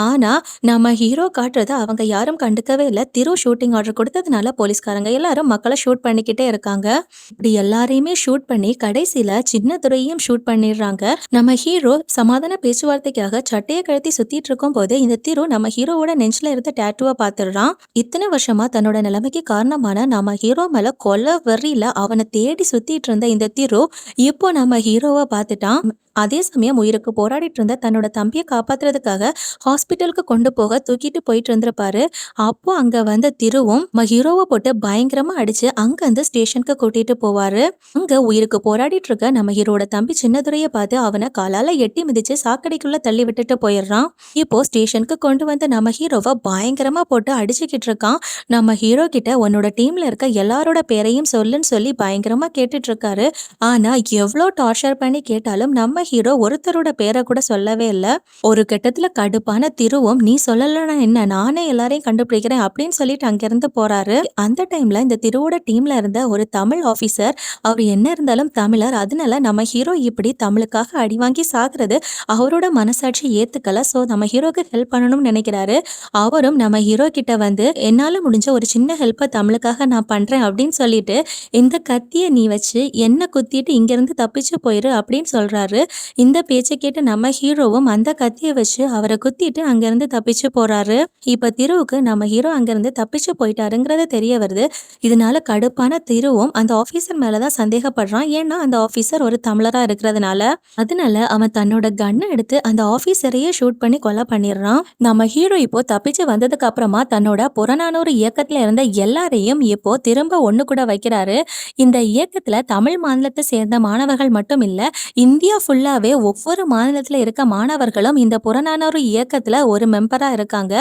ஆனா நம்ம ஹீரோ காட்டுறத அவங்க யாரும் கண்டுக்கவே இல்லை. திரு ஷூட்டிங் ஆர்டர் கொடுத்ததுனால போலீஸ்காரங்க எல்லாரும் மக்களை ஷூட் பண்ணிக்கிட்டே இருக்காங்க. இப்படி எல்லாரையுமே ஷூட் பண்ணி கடைசியில சின்ன துறையும் ஷூட் பண்ணிடுறாங்க. நம்ம ஹீரோ சமாதான பேச்சுவார்த்தைக்காக சட்டையை கழட்டி சுத்திட்டு இருக்கும் போது இந்த திரு நம்ம ஹீரோவோட நெஞ்சில இருந்த டேட்டுவை பார்த்துடுறான். இத்தனை வருஷமா தன்னோட நிலைமைக்கு காரணமான நம்ம ஹீரோ மேல கொலை வெறியில அவனை தேடி சுத்திட்டு இருந்த இந்த திரு இப்போ நம்ம ஹீரோவை பார்த்துட்டான். அதே சமயம் உயிருக்கு போராடிட்டு இருந்த தன்னோட தம்பியை காப்பாத்துறதுக்காக ஹாஸ்பிட்டலுக்கு கொண்டு போக தூக்கிட்டு போயிட்டு இருந்திருப்பாரு. அப்போ அங்க வந்த திருவும் ஹீரோவை போட்டு பயங்கரமா அடிச்சு அங்க இருந்து ஸ்டேஷனுக்கு கூட்டிட்டு போவாரு. அங்க உயிருக்கு போராடிட்டு இருக்க நம்ம ஹீரோட தம்பி சின்னதுரைய பார்த்து அவனை காலால எட்டி மிதிச்சு சாக்கடைக்குள்ள தள்ளி விட்டுட்டு போயிடுறான். இப்போ ஸ்டேஷனுக்கு கொண்டு வந்து நம்ம ஹீரோவை பயங்கரமா போட்டு அடிச்சுக்கிட்டு இருக்கான். நம்ம ஹீரோ கிட்ட உன்னோட டீம்ல இருக்க எல்லாரோட பேரையும் சொல்லுன்னு சொல்லி பயங்கரமா கேட்டுட்டு இருக்காரு. ஆனா எவ்வளோ டார்ச்சர் பண்ணி கேட்டாலும் நம்ம ஹீரோ ஒருத்தரோட பேரை கூட சொல்லவே இல்லை. ஒரு கட்டத்துல கடுப்பான திருவும் நீ சொல்லலன்னா என்ன, நானே எல்லாரையும் கண்டுபிடிக்கிறேன் அப்படின்னு சொல்லிட்டு அங்கிருந்து போறாரு. அந்த டைம்ல இந்த திருவோட டீம்ல இருந்த ஒரு தமிழ் ஆபீசர், அவர் என்ன இருந்தாலும் தமிழர், அதனால நம்ம ஹீரோ இப்படி தமிழுக்காக அடி வாங்கி சாகுறது அவரோட மனசாட்சி ஏத்துக்கல. சோ நம்ம ஹீரோக்கு ஹெல்ப் பண்ணணும்னு நினைக்கிறாரு. அவரும் நம்ம ஹீரோ கிட்ட வந்து என்னால முடிஞ்ச ஒரு சின்ன ஹெல்ப்பை தமிழுக்காக நான் பண்றேன் அப்படின்னு சொல்லிட்டு இந்த கத்தியை நீ வச்சு என்ன குத்திட்டு இங்க இருந்து தப்பிச்சு போயிரு அப்படின்னு சொல்றாரு. இந்த பேச்சை கேட்டு நம்ம ஹீரோவும் அந்த கத்தியை வச்சு அவரை குத்திட்டு அங்கிருந்து தப்பிச்சு போறாரு. இப்ப திருவுக்கு நம்ம ஹீரோ அங்கிருந்து தப்பிச்சு போயிட்டாருங்கிறது தெரிய வருது. இதனால கடுப்பான திருவும் அந்த ஆபீசர் மேலதான் சந்தேகப்படுறான். ஏன்னா அந்த ஆபீசர் ஒரு தமிழரா இருக்கிறதுனால. அதனால அவன் தன்னோட கன்னை எடுத்து அந்த ஆபீசரையே ஷூட் பண்ணி கொலை பண்ணிடுறான். நம்ம ஹீரோ இப்போ தப்பிச்சு வந்ததுக்கு அப்புறமா தன்னோட புறநானூறு இயக்கத்துல இருந்த எல்லாரையும் இப்போ திரும்ப ஒண்ணு கூட வைக்கிறாரு. இந்த இயக்கத்துல தமிழ் மாநிலத்தை சேர்ந்த மாணவர்கள் மட்டும் இல்ல, இந்தியா ஃபுல்லாவே ஒவ்வொரு மாநிலத்துல இருக்க மாணவர்களும் இந்த புறநானூறு இயக்கத்துல ஒரு மெம்பரா இருக்காங்க.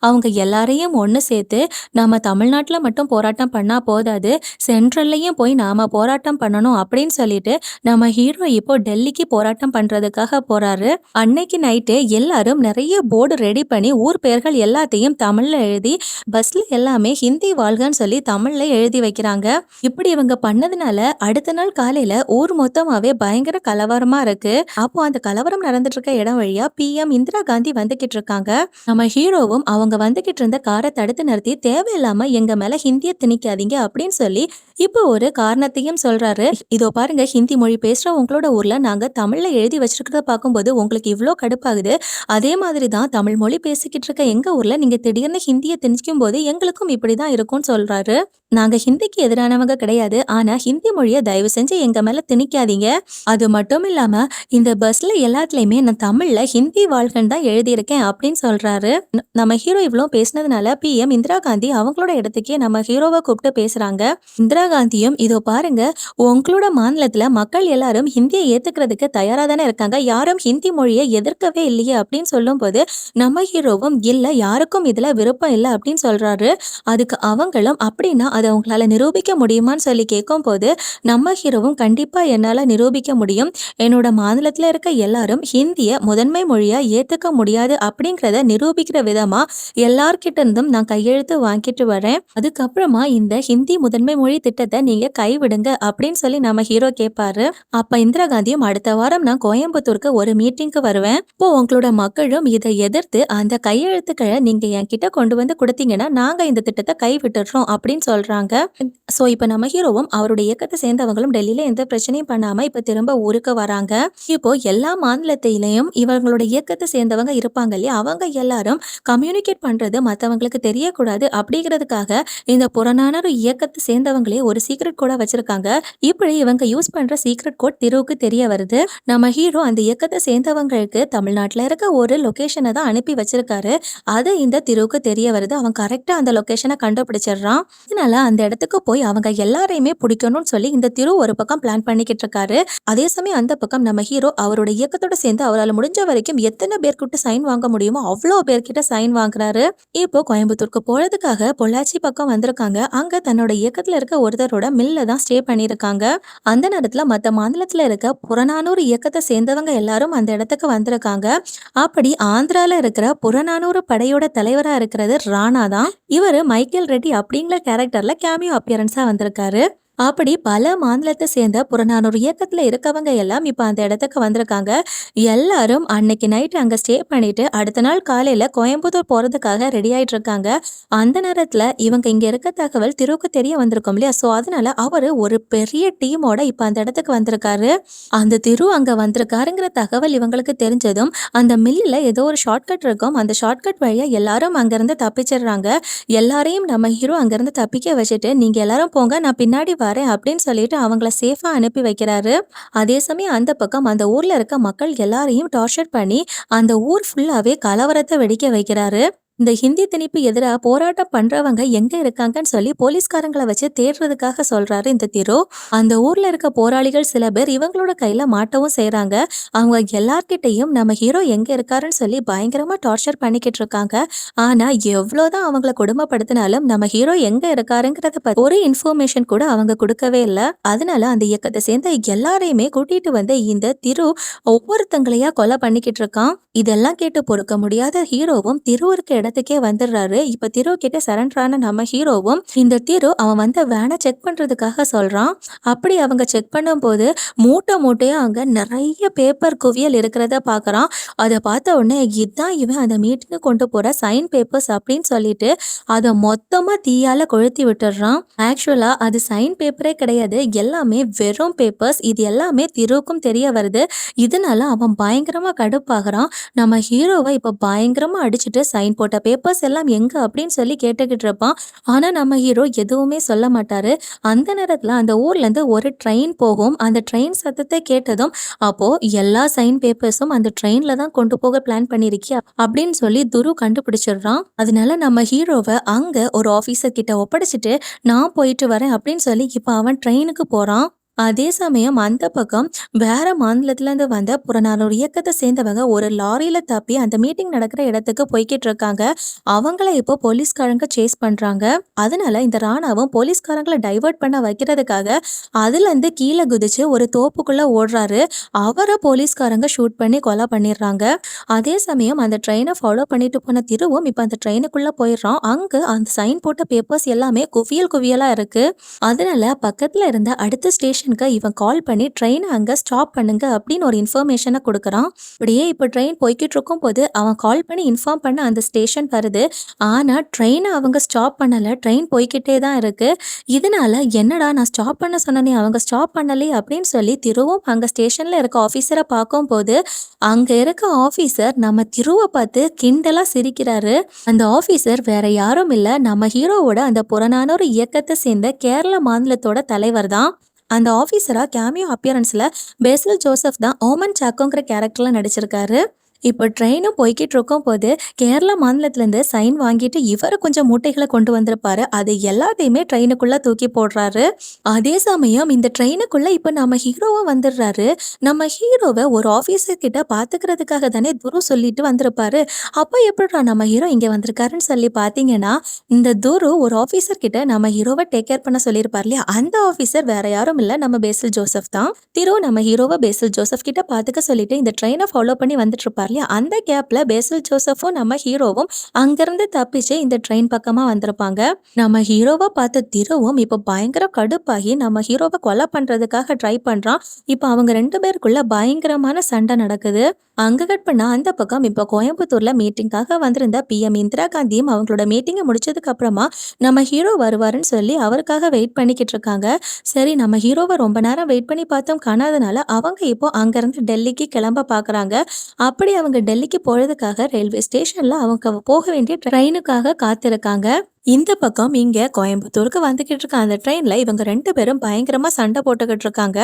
அவங்க எல்லாரையும் ஒண்ணு சேர்த்து நம்ம தமிழ்நாட்டுல மட்டும் போராட்டம் பண்ணா போதாது, சென்ட்ரல்லையும் போய் நாம போராட்டம் பண்ணணும் அப்படின்னு சொல்லிட்டு நம்ம ஹீரோ இப்போ டெல்லிக்கு போராட்டம் பண்றதுக்காக போறாரு. அன்னைக்கு நைட்டே எல்லாரும் நிறைய போர்டு ரெடி பண்ணி ஊர் பெயர்கள் எல்லாத்தையும் தமிழ்ல எழுதி பஸ்ல எல்லாமே ஹிந்தி வாழ்கன்னு சொல்லி தமிழ்ல எழுதி வைக்கிறாங்க. இப்படி இவங்க பண்ணதுனால அடுத்த நாள் காலையில ஊர் மொத்தமாவே பயங்கர கலவரமா இருக்கு. அப்போ அந்த கலவரம் நடந்துட்டு இருக்க இடம் வழியா PM இந்திரா காந்தி வந்துகிட்டு இருக்காங்க. நம்ம ஹீரோவும் அவங்க வந்துகிட்டு இருந்த காரை தடுத்து நிறுத்தி தேவையில்லாம எங்க மேல ஹிந்திய திணிக்காதீங்க அப்படின்னு சொல்லி இப்போ ஒரு காரணத்தையும் சொல்றாரு. இதோ பாருங்க, ஹிந்தி மொழி பேசுற உங்களோட ஊர்ல நாங்க தமிழ்ல எழுதி வச்சிருக்கிறத பார்க்கும்போது உங்களுக்கு இவ்வளோ கடுப்பாகுது. அதே மாதிரி தான் தமிழ் மொழி பேசிக்கிட்டு இருக்க எங்க ஊர்ல நீங்க திடீர்னு ஹிந்தியை திணிக்கும் போது எங்களுக்கும் இப்படிதான் இருக்கும்னு சொல்றாரு. நாங்க ஹிந்திக்கு எதிரானவங்க கிடையாது, ஆனா ஹிந்தி மொழியை தயவு செஞ்சு எங்க மேல திணிக்காதீங்க. அது மட்டும் இல்லாம இந்த பஸ்ல எல்லாத்துலயுமே நான் தமிழ்ல ஹிந்தி வாழ்கன்னு தான் எழுதியிருக்கேன் அப்படின்னு சொல்றாரு. நம்ம ஹீரோ இவ்வளோ பேசினதுனால PM இந்திரா காந்தி அவங்களோட இடத்துக்கே நம்ம ஹீரோவை கூப்பிட்டு பேசுறாங்க. இந்திரா காந்தியும் இதோ பாருங்க, உங்களோட மாநிலத்துல மக்கள் எல்லாரும் ஹிந்தியை ஏத்துக்கிறதுக்கு தயாரா தானே இருக்காங்க, யாரும் ஹிந்தி மொழியை எதிர்க்கவே இல்லையே அப்படின்னு சொல்லும் போது நம்ம ஹீரோவும் இல்ல, யாருக்கும் இதுல விருப்பம் இல்லை அப்படின்னு சொல்றாரு. அதுக்கு அவங்களும் அப்படின்னா அதை உங்களால நிரூபிக்க முடியுமான்னு சொல்லி கேட்கும் போது நம்ம ஹீரோவும் கண்டிப்பா என்னால நிரூபிக்க முடியும், என்னோட மாநிலத்துல மாநிலத்துல இருக்க எல்லாரும் ஹிந்திய முதன்மை மொழியா ஏத்துக்க முடியாது அப்படிங்கிறத நிரூபிக்கிற விதமா எல்லார்கிட்ட இருந்தும் நான் கையெழுத்து வாங்கிட்டு வரேன். அதுக்கப்புறமா இந்த ஹிந்தி முதன்மை மொழி திட்டத்தை நீங்க கைவிடுங்க அப்படின்னு சொல்லி நம்ம ஹீரோ கேட்பாரு. அப்ப இந்திரா காந்தியும் அடுத்த வாரம் நான் கோயம்புத்தூருக்கு ஒரு மீட்டிங்க்கு வருவேன். இப்போ உங்களோட மக்களும் இதை எதிர்த்து அந்த கையெழுத்துக்களை நீங்க என்கிட்ட கொண்டு வந்து கொடுத்தீங்கன்னா நாங்க இந்த திட்டத்தை கைவிட்டுறோம் அப்படின்னு சொல்றாங்க. சோ இப்ப நம்ம ஹீரோவும் அவருடைய இயக்கத்தை சேர்ந்தவங்களும் டெல்லியில எந்த பிரச்சனையும் பண்ணாம இப்ப திரும்ப ஊருக்கு வராங்க. இப்போ எல்லா மாநிலத்திலையும் இவங்களோட இயக்கத்தை சேர்ந்தவங்க இருப்பாங்க இல்லையா, அவங்க எல்லாரும் கம்யூனிகேட் பண்றது மத்தவங்களுக்கு தெரியக்கூடாது அப்படிங்கிறதுக்காக இந்த புறநானூறு இயக்கத்தை சேர்ந்தவங்களே ஒரு சீக்ரெட் கோடா வச்சிருக்காங்க. இப்படி இவங்க யூஸ் பண்ற சீக்ரெட் கோட் திருவுக்கு தெரிய வருது. நம்ம ஹீரோ அந்த இயக்கத்தை சேர்ந்தவங்களுக்கு தமிழ்நாட்டுல இருக்க ஒரு லொகேஷனை தான் அனுப்பி வச்சிருக்காரு. அது இந்த திருவுக்கு தெரிய வருது. அவன் கரெக்டா அந்த லொகேஷனை கண்டுபிடிச்சிடுறான். இதனால அந்த இடத்துக்கு போய் அவங்க எல்லாரையுமே பிடிக்கணும்னு சொல்லி இந்த திரு ஒரு பக்கம் பிளான் பண்ணிக்கிட்டு இருக்காரு. அதே சமயம் அந்த பக்கம் நம்ம ஹீரோ அவரோட இயக்கத்தோட சேர்ந்து அவரால் முடிஞ்ச வரைக்கும் எத்தனை பேர்கிட்ட சைன் வாங்க முடியுமோ அவ்வளோ பேர்கிட்ட சைன் வாங்குறாரு. இப்போ கோயம்புத்தூருக்கு போறதுக்காக பொள்ளாச்சி பக்கம் வந்திருக்காங்க. அங்க தன்னோட இயக்கத்துல இருக்க ஒருத்தரோட மில்ல தான் ஸ்டே பண்ணிருக்காங்க. அந்த நேரத்துல மத்த மாநிலத்துல இருக்க புறநானூறு இயக்கத்தை சேர்ந்தவங்க எல்லாரும் அந்த இடத்துக்கு வந்திருக்காங்க. அப்படி ஆந்திரால இருக்கிற புறநானூறு படையோட தலைவரா இருக்கிறது ராணா தான். இவரு மைக்கேல் ரெட்டி அப்படிங்கிற கேரக்டர்ல கேமியோ அப்பியரன்ஸா வந்திருக்காரு. அப்படி பல மாநிலத்தை சேர்ந்த புறநானூறு இயக்கத்துல இருக்கவங்க எல்லாம் இப்ப அந்த இடத்துக்கு வந்திருக்காங்க. எல்லாரும் அன்னைக்கு நைட் அங்க ஸ்டே பண்ணிட்டு அடுத்த நாள் காலையில கோயம்புத்தூர் போறதுக்காக ரெடி ஆயிட்டு இருக்காங்க. அந்த நேரத்துல இவங்க இங்க இருக்க தகவல் திருவுக்கு தெரிய வந்திருக்கும் இல்லையா, சோ அதனால அவரு ஒரு பெரிய டீமோட இப்ப அந்த இடத்துக்கு வந்திருக்காரு. அந்த திரு அங்க வந்திருக்காருங்கிற தகவல் இவங்களுக்கு தெரிஞ்சதும் அந்த மில்லுல ஏதோ ஒரு ஷார்ட்கட் இருக்கும். அந்த ஷார்ட்கட் வழியா எல்லாரும் அங்கிருந்து தப்பிச்சிடுறாங்க. எல்லாரையும் நம்ம ஹீரோ அங்கிருந்து தப்பிக்க வச்சுட்டு நீங்க எல்லாரும் போங்க, நான் பின்னாடி வரேன் அப்படின்னு சொல்லிட்டு அவங்கள சேஃபா அனுப்பி வைக்கிறாரு. அதே சமயம் அந்த பக்கம் அந்த ஊர்ல இருக்க மக்கள் எல்லாரையும் டார்ச்சர் பண்ணி அந்த ஊர் ஃபுல்லாவே கலவரத்தை வெடிக்க வைக்கிறாரு. இந்த ஹிந்தி திணிப்பு எதிராக போராட்டம் பண்றவங்க எங்க இருக்காங்கன்னு சொல்லி போலீஸ்காரங்களை வச்சு தேடுறதுக்காக சொல்றாரு இந்த திரு. அந்த ஊர்ல இருக்க போராளிகள் சில பேர் இவங்களோட கையில மாட்டவும் செய்யறாங்க. அவங்க எல்லார்கிட்டையும் நம்ம ஹீரோ எங்க இருக்காருன்னு சொல்லி பயங்கரமா டார்ச்சர் பண்ணிக்கிட்டு இருக்காங்க. ஆனா எவ்வளவுதான் அவங்கள கொடுமைப்படுத்தினாலும் நம்ம ஹீரோ எங்க இருக்காருங்கிறத பத்தி ஒரு இன்ஃபர்மேஷன் கூட அவங்க கொடுக்கவே இல்லை. அதனால அந்த இயக்கத்தை சேர்ந்த எல்லாரையுமே கூட்டிட்டு வந்து இந்த திரு ஒவ்வொருத்தங்களையா கொலை பண்ணிக்கிட்டு இருக்கான். இதெல்லாம் கேட்டு பொறுக்க முடியாத ஹீரோவும் திரு இருக்க இடத்துக்கே வந்துடுறாரு. இப்ப திரு கிட்ட சரண்டரான நம்ம ஹீரோவும் இந்த திரு அவன் வந்த வேனை செக் பண்றதுக்காக சொல்றான். அப்படி அவங்க செக் பண்ணும் போது மூட்டை மூட்டையா அங்க நிறைய பேப்பர் குவியல் இருக்கிறத பாக்குறான். அதை பார்த்த உடனே இதான் இவன் அந்த மீட்டிங்கு கொண்டு போற சைன் பேப்பர்ஸ் அப்படின்னு சொல்லிட்டு அதை மொத்தமா தீயால கொளுத்தி விட்டுடுறான். ஆக்சுவலா அது சைன் பேப்பரே கிடையாது, எல்லாமே வெறும் பேப்பர்ஸ். இது எல்லாமே திருவுக்கும் தெரிய வருது. இதனால அவன் பயங்கரமா கடுப்பாகிறான். நம்ம ஹீரோவை இப்ப பயங்கரமா அடிச்சுட்டு சைன் போட்ட பேப்பர்ஸ் எல்லாம் எங்க அப்படின்னு சொல்லி கேட்டுக்கிட்டு இருப்பான். ஆனா நம்ம ஹீரோ எதுவுமே சொல்ல மாட்டாரு. அந்த நேரத்துல அந்த ஊர்ல இருந்து ஒரு ட்ரெயின் போகும். அந்த ட்ரெயின் சத்தத்தை கேட்டதும் அப்போ எல்லா சைன் பேப்பர்ஸும் அந்த ட்ரெயின்ல தான் கொண்டு போக பிளான் பண்ணிருக்கியா அப்படின்னு சொல்லி துரு கண்டுபிடிச்சிடுறான். அதனால நம்ம ஹீரோவை அங்க ஒரு ஆபீசர் கிட்ட ஒப்படைச்சிட்டு நான் போயிட்டு வரேன் அப்படின்னு சொல்லி இப்ப அவன் ட்ரெயினுக்கு போறான். அதே சமயம் அந்த பக்கம் வேற மாநிலத்துல இருந்து வந்த புறநானூறு இயக்கத்தை சேர்ந்தவங்க ஒரு லாரியில தப்பி அந்த மீட்டிங் நடக்கிற இடத்துக்கு போய்கிட்டு இருக்காங்க. அவங்கள இப்போ போலீஸ்காரங்க சேஸ் பண்றாங்க. அதனால இந்த ராணாவும் போலீஸ்காரங்களை டைவர்ட் பண்ண வைக்கிறதுக்காக அதுல இருந்து கீழே குதிச்சு ஒரு தோப்புக்குள்ள ஓடுறாரு. அவரை போலீஸ்காரங்க ஷூட் பண்ணி கொலை பண்ணிடுறாங்க. அதே சமயம் அந்த ட்ரெயினை ஃபாலோ பண்ணிட்டு போன திருவும் இப்ப அந்த ட்ரெயினுக்குள்ள போயிடுறான். அங்க அந்த சைன் போட்ட பேப்பர்ஸ் எல்லாமே குவியல் குவியலா இருக்கு. அதனால பக்கத்துல இருந்த அடுத்த ஸ்டேஷன் இவன் கால் பண்ணி ட்ரெயினை அங்க ஸ்டாப் பண்ணுங்க அப்படின்னு ஒரு இன்ஃபர்மேஷனை கொடுக்கறான். அப்படியே இப்ப ட்ரெயின் போய்கிட்டு இருக்கும் போது அவன் கால் பண்ணி இன்ஃபார்ம் பண்ண அந்த ஸ்டேஷன் வருது. ஆனா ட்ரெயினை அவங்க ஸ்டாப் பண்ணல, ட்ரெயின் போய்கிட்டே தான் இருக்கு. இதனால என்னடா நான் ஸ்டாப் பண்ண சொன்னனே அவங்க ஸ்டாப் பண்ணலே அப்படின்னு சொல்லி திருவும் அங்க ஸ்டேஷன்ல இருக்க ஆபீசரை பார்க்கும் போது அங்க இருக்க ஆபீசர் நம்ம திருவை பார்த்து கிண்டலா சிரிக்கிறாரு. அந்த ஆபீசர் வேற யாரும் இல்ல, நம்ம ஹீரோவோட அந்த புறநானூறு இயக்கத்தை சேர்ந்த கேரள மாநிலத்தோட தலைவர் தான். அந்த ஆபீசரா கேமியோ அப்பியரன்ஸ்ல பேசில் ஜோசப் தான் ஓமன் சாக்கோங்கிற கேரக்டர்ல நடிச்சிருக்காரு. இப்போ ட்ரெயினும் போய்க்கிட்டு இருக்கும்போது, கேரளா மாநிலத்திலேருந்து சைன் வாங்கிட்டு இவரு கொஞ்சம் மூட்டைகள கொண்டு வந்திருப்பாரு. அது எல்லாத்தையுமே ட்ரெயினுக்குள்ள தூக்கி போடுறாரு. அதே சமயம் இந்த ட்ரெயினுக்குள்ள இப்ப நம்ம ஹீரோவும் வந்துடுறாரு. நம்ம ஹீரோவ ஒரு ஆஃபீசர் கிட்ட பாத்துக்கிறதுக்காக தானே துரு சொல்லிட்டு வந்திருப்பாரு. அப்ப எப்புட்றா நம்ம ஹீரோ இங்க வந்திருக்காருன்னு சொல்லி பார்த்தீங்கன்னா, இந்த துரு ஒரு ஆஃபீசர் கிட்ட நம்ம ஹீரோவ டேக் கேர் பண்ண சொல்லியிருப்பார் இல்லையா? அந்த ஆஃபீசர் வேற யாரும் இல்ல, நம்ம பேசில் ஜோசப் தான். திரு நம்ம ஹீரோவ பேசில் ஜோசப் கிட்ட பாத்துக்க சொல்லிட்டு இந்த ட்ரெயின ஃபாலோ பண்ணி வந்துட்டு இருப்பார் இல்லையா? அந்த கேப்ல பேசில் ஜோசப்பும் நம்ம ஹீரோவும் அங்கிருந்து தப்பிச்சு இந்த ட்ரெயின் பக்கமா வந்திருப்பாங்க. நம்ம ஹீரோவ பார்த்த திருவும் இப்ப பயங்கர கடுப்பாகி நம்ம ஹீரோவ கொலை பண்றதுக்காக ட்ரை பண்றான். இப்ப அவங்க 2 பேருக்குள்ள பயங்கரமான சண்டை நடக்குது. அங்க கட் பண்ணா அந்த பக்கம் இப்ப கோயம்புத்தூர்ல மீட்டிங்காக வந்திருந்த பிஎம் இந்திரா காந்தியும் அவங்களோட மீட்டிங்க முடிச்சதுக்கு அப்புறமா நம்ம ஹீரோ வருவாருன்னு சொல்லி அவருக்காக வெயிட் பண்ணிக்கிட்டு இருக்காங்க. சரி, நம்ம ஹீரோவ ரொம்ப நேரம் வெயிட் பண்ணி பார்த்தோம் காணாதனால அவங்க இப்போ அங்கிருந்து டெல்லிக்கு கிளம்ப பார்க்குறாங்க. அப்படி அவங்க டெல்லிக்கு போறதுக்காக ரயில்வே ஸ்டேஷன்ல அவங்க போக வேண்டிய ட்ரெயினுக்காக காத்திருக்காங்க. இந்த பக்கம் இங்க கோயம்புத்தூருக்கு வந்துகிட்டு இருக்க அந்த ட்ரெயின்ல இவங்க 2 பேரும் பயங்கரமா சண்டை போட்டுக்கிட்டு இருக்காங்க.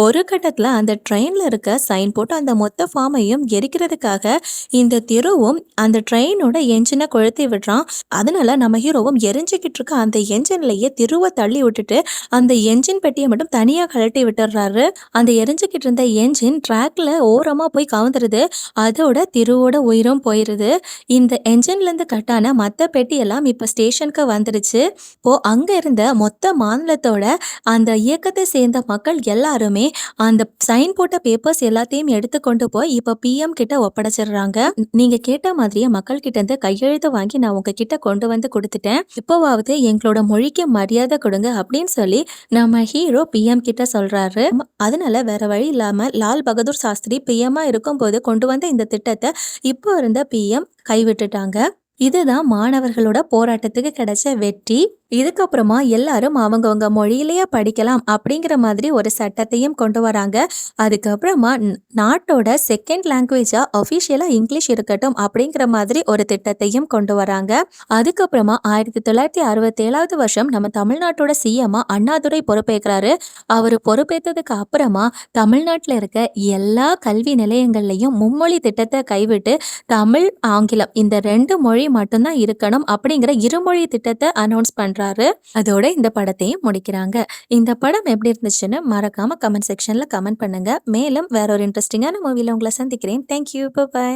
ஒரு கட்டத்துல அந்த ட்ரெயின்ல இருக்க சைன் போட்டு அந்த மொத்த ஃபார்மையும் எரிக்கிறதுக்காக இந்த திருவும் அந்த ட்ரெயினோட என்ஜினை கொளுத்தி விடுறான். அதனால நம்ம ஹீரோவும் எரிஞ்சுக்கிட்டு இருக்க அந்த என்ஜின்லயே திருவை தள்ளி விட்டுட்டு அந்த என்ஜின் பெட்டியை மட்டும் தனியா கழட்டி விட்டுறாரு. அந்த எரிஞ்சுக்கிட்டு இருந்த என்ஜின் ட்ராக்ல ஓரமா போய் கவுந்துருது. அதோட திருவோட உயிரும் போயிருது. இந்த என்ஜின்ல இருந்து கட்டான மத்த பெட்டி எல்லாம் இப்ப ஸ்டேஷனுக்கு வந்துருச்சு. இப்போ அங்க இருந்த மொத்த மாநிலத்தோட அந்த இயக்கத்தை சேர்ந்த மக்கள் எல்லாருமே அந்த சைன் போட்ட பேப்பர்ஸ் எல்லாத்தையும் எடுத்து கொண்டு போய் இப்ப பிஎம் கிட்ட ஒப்படைச்சிடுறாங்க. நீங்க கேட்ட மாதிரியே மக்கள் கிட்ட இருந்து கையெழுத்து வாங்கி நான் உங்ககிட்ட கொண்டு வந்து கொடுத்துட்டேன். இப்போவாவது எங்களோட மொழிக்கு மரியாதை கொடுங்க அப்படின்னு சொல்லி நம்ம ஹீரோ பிஎம் கிட்ட சொல்றாரு. அதனால வேற வழி இல்லாம லால் பகதூர் சாஸ்திரி பிஎம்மா இருக்கும்போது கொண்டு வந்த இந்த திட்டத்தை இப்போ இருந்த பிஎம் கைவிட்டுட்டாங்க. இதுதான் மாணவர்களோட போராட்டத்துக்கு கிடைச்ச வெற்றி. இதுக்கப்புறமா எல்லாரும் அவங்கவங்க மொழியிலேயே படிக்கலாம் அப்படிங்கிற மாதிரி ஒரு சட்டத்தையும் கொண்டு வராங்க. அதுக்கப்புறமா நாட்டோட செகண்ட் லாங்குவேஜா அஃபிஷியலா இங்கிலீஷ் இருக்கட்டும் அப்படிங்கிற மாதிரி ஒரு திட்டத்தையும் கொண்டு வராங்க. அதுக்கப்புறமா 1967 வருஷம் நம்ம தமிழ்நாட்டோட சிஎம்மா அண்ணாதுரை பொறுப்பேற்கிறாரு. அவர் பொறுப்பேற்றதுக்கு அப்புறமா தமிழ்நாட்டில் இருக்க எல்லா கல்வி நிலையங்கள்லையும் மும்மொழி திட்டத்தை கைவிட்டு தமிழ், ஆங்கிலம் இந்த 2 மொழி மட்டும்தான் இருக்கணும் அப்படிங்கிற இருமொழி திட்டத்தை அனௌன்ஸ் பண்றாரு. அதோட இந்த படத்தையும் முடிக்கிறாங்க. இந்த படம் எப்படி இருந்துச்சுன்னு மறக்காம கமெண்ட் செக்ஷன்ல கமெண்ட் பண்ணுங்க. மேலும் வேற ஒரு இன்ட்ரெஸ்டிங்கான மூவில உங்களை சந்திக்கிறேன். தேங்க்யூ. பை.